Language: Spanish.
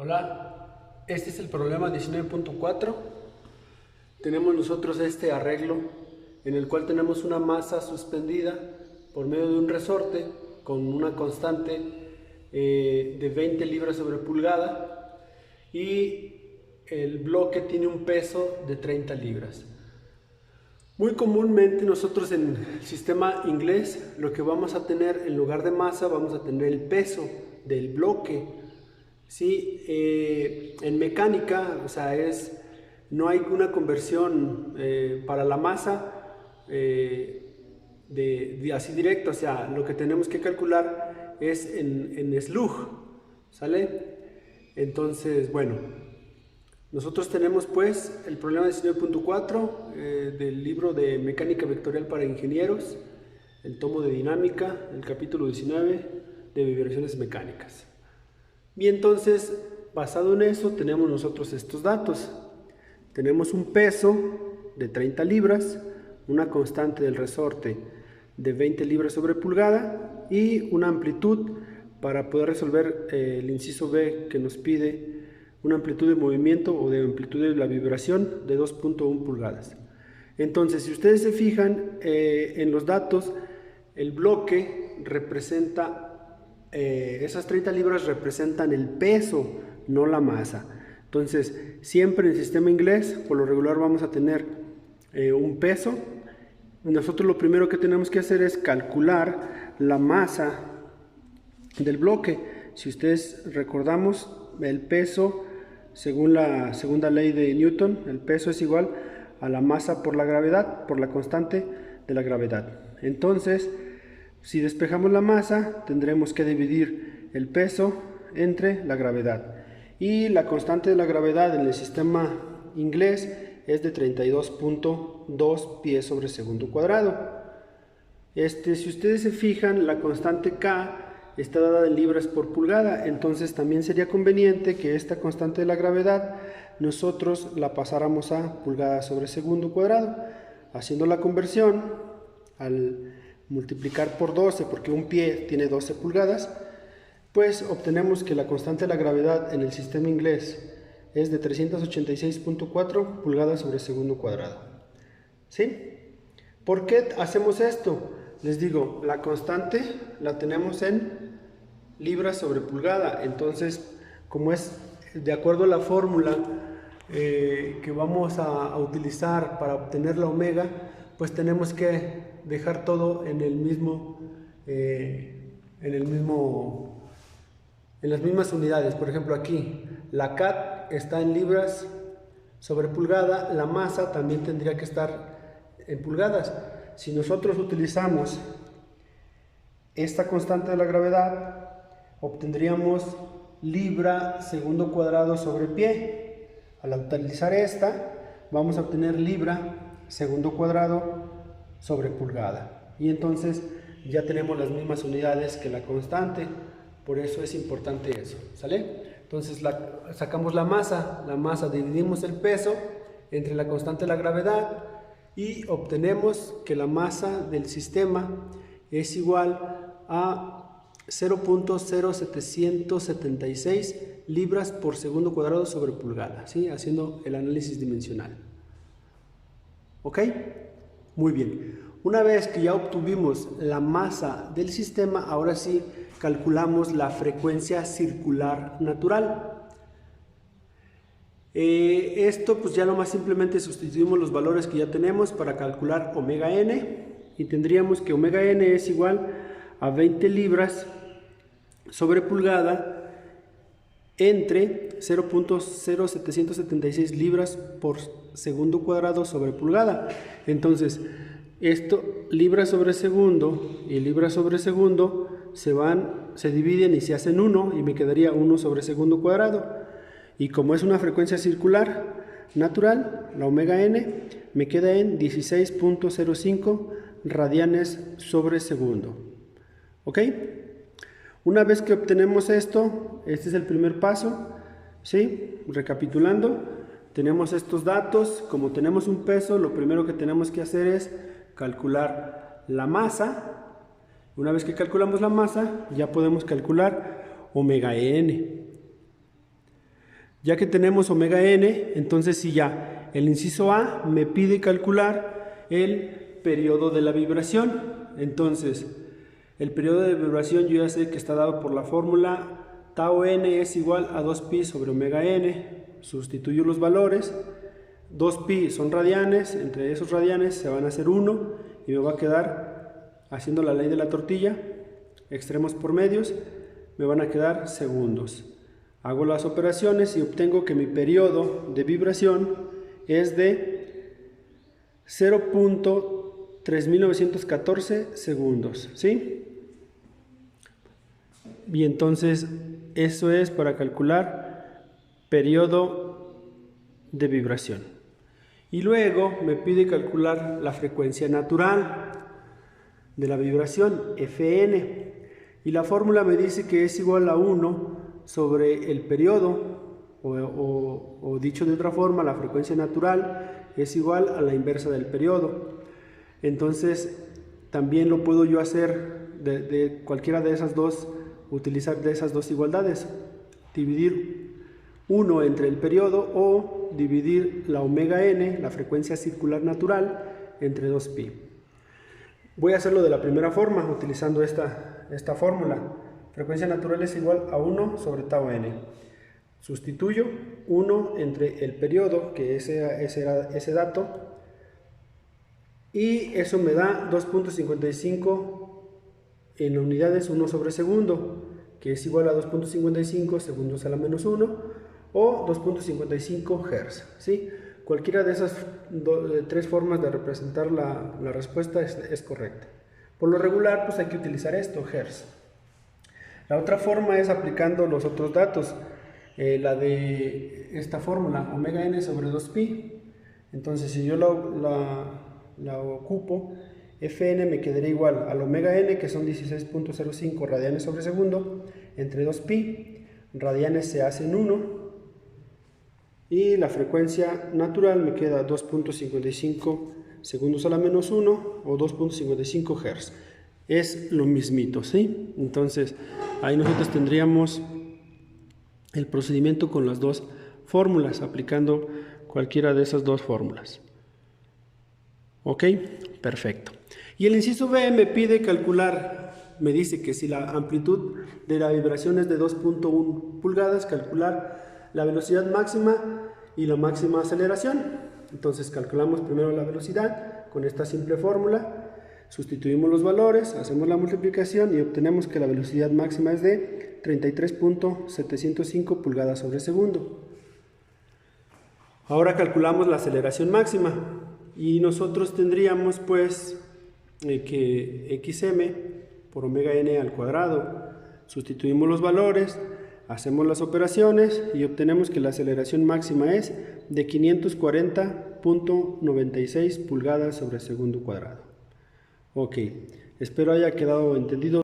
Hola, este es el problema 19.4. Tenemos nosotros este arreglo en el cual tenemos una masa suspendida por medio de un resorte con una constante de 20 libras sobre pulgada y el bloque tiene un peso de 30 libras. Muy comúnmente nosotros en el sistema inglés lo que vamos a tener en lugar de masa vamos a tener el peso del bloque. Sí, en mecánica, o sea, no hay una conversión para la masa así directo, o sea, lo que tenemos que calcular es en slug, ¿sale? Entonces, bueno, nosotros tenemos pues el problema 19.4 del libro de Mecánica Vectorial para Ingenieros, el tomo de dinámica, el capítulo 19 de vibraciones mecánicas. Y entonces, basado en eso, tenemos nosotros estos datos. Tenemos un peso de 30 libras, una constante del resorte de 20 libras sobre pulgada y una amplitud para poder resolver el inciso B que nos pide una amplitud de movimiento o de amplitud de la vibración de 2.1 pulgadas. Entonces, si ustedes se fijan en los datos, el bloque representa esas 30 libras representan el peso, no la masa. Entonces, siempre en el sistema inglés, por lo regular vamos a tener un peso. Nosotros lo primero que tenemos que hacer es calcular la masa del bloque. Si ustedes recordamos, el peso, según la segunda ley de Newton, el peso es igual a la masa por la gravedad, por la constante de la gravedad. Entonces, si despejamos la masa, tendremos que dividir el peso entre la gravedad. Y la constante de la gravedad en el sistema inglés es de 32.2 pies sobre segundo cuadrado. Si ustedes se fijan, la constante K está dada en libras por pulgada. Entonces también sería conveniente que esta constante de la gravedad nosotros la pasáramos a pulgadas sobre segundo cuadrado. Haciendo la conversión, al multiplicar por 12, porque un pie tiene 12 pulgadas, pues obtenemos que la constante de la gravedad en el sistema inglés es de 386.4 pulgadas sobre segundo cuadrado. ¿Sí? ¿Por qué hacemos esto? Les digo, la constante la tenemos en libras sobre pulgada. Entonces, como es de acuerdo a la fórmula que vamos a utilizar para obtener la omega, pues tenemos que dejar todo en las mismas unidades. Por ejemplo, aquí la CAT está en libras sobre pulgada, la masa también tendría que estar en pulgadas. Si nosotros utilizamos esta constante de la gravedad, obtendríamos libra segundo cuadrado sobre pie. Al utilizar esta, vamos a obtener libra segundo cuadrado sobre pulgada. Y entonces ya tenemos las mismas unidades que la constante. Por eso es importante eso, ¿sale? Entonces sacamos la masa, dividimos el peso entre la constante de la gravedad y obtenemos que la masa del sistema es igual a 0.0776 libras por segundo cuadrado sobre pulgada, ¿sí? Haciendo el análisis dimensional. ¿Ok? Muy bien. Una vez que ya obtuvimos la masa del sistema, ahora sí calculamos la frecuencia circular natural. Esto pues ya nomás simplemente sustituimos los valores que ya tenemos para calcular omega n y tendríamos que omega n es igual a 20 libras sobre pulgada entre 0.0776 libras por segundo cuadrado sobre pulgada. Entonces, esto, libra sobre segundo y libra sobre segundo se dividen y se hacen 1 y me quedaría 1 sobre segundo cuadrado. Y como es una frecuencia circular natural, la omega n me queda en 16.05 radianes sobre segundo. ¿Ok? Una vez que obtenemos esto, este es el primer paso, ¿sí? Recapitulando, tenemos estos datos. Como tenemos un peso, lo primero que tenemos que hacer es calcular la masa. Una vez que calculamos la masa, ya podemos calcular omega n. Ya que tenemos omega n, entonces sí ya, el inciso A me pide calcular el periodo de la vibración. Entonces, el periodo de vibración yo ya sé que está dado por la fórmula tau n es igual a 2pi sobre omega n. Sustituyo los valores. 2pi son radianes, entre esos radianes se van a hacer 1 y me va a quedar, haciendo la ley de la tortilla, extremos por medios, me van a quedar segundos. Hago las operaciones y obtengo que mi periodo de vibración es de 0.3914 segundos, ¿sí? Y entonces eso es para calcular periodo de vibración. Y luego me pide calcular la frecuencia natural de la vibración, Fn. Y la fórmula me dice que es igual a 1 sobre el periodo, o dicho de otra forma, la frecuencia natural es igual a la inversa del periodo. Entonces, también lo puedo yo hacer de cualquiera de esas dos, utilizar de esas dos igualdades, dividir 1 entre el periodo o dividir la omega n, la frecuencia circular natural, entre 2pi. Voy a hacerlo de la primera forma, utilizando esta fórmula. Frecuencia natural es igual a 1 sobre tau n. Sustituyo 1 entre el periodo, que ese era ese dato, y eso me da 2.55 en unidades 1 sobre segundo, que es igual a 2.55 segundos a la menos 1 o 2.55 Hz, ¿sí? Cualquiera de esas tres formas de representar la respuesta es correcta. Por lo regular, pues hay que utilizar esto, Hz. La otra forma es aplicando los otros datos, la de esta fórmula, omega n sobre 2pi. Entonces, si yo la ocupo, Fn me quedaría igual al omega n, que son 16.05 radianes sobre segundo, entre 2pi, radianes se hacen 1, y la frecuencia natural me queda 2.55 segundos a la menos 1 o 2.55 Hz. Es lo mismito, ¿sí? Entonces, ahí nosotros tendríamos el procedimiento con las dos fórmulas, aplicando cualquiera de esas dos fórmulas. ¿Ok? Perfecto. Y el inciso B me pide calcular, me dice que si la amplitud de la vibración es de 2.1 pulgadas, calcular la velocidad máxima y la máxima aceleración. Entonces calculamos primero la velocidad con esta simple fórmula, sustituimos los valores, hacemos la multiplicación y obtenemos que la velocidad máxima es de 33.705 pulgadas sobre segundo. Ahora calculamos la aceleración máxima y nosotros tendríamos pues que xm por omega n al cuadrado, sustituimos los valores, hacemos las operaciones y obtenemos que la aceleración máxima es de 540.96 pulgadas sobre segundo cuadrado. Ok, espero haya quedado entendido.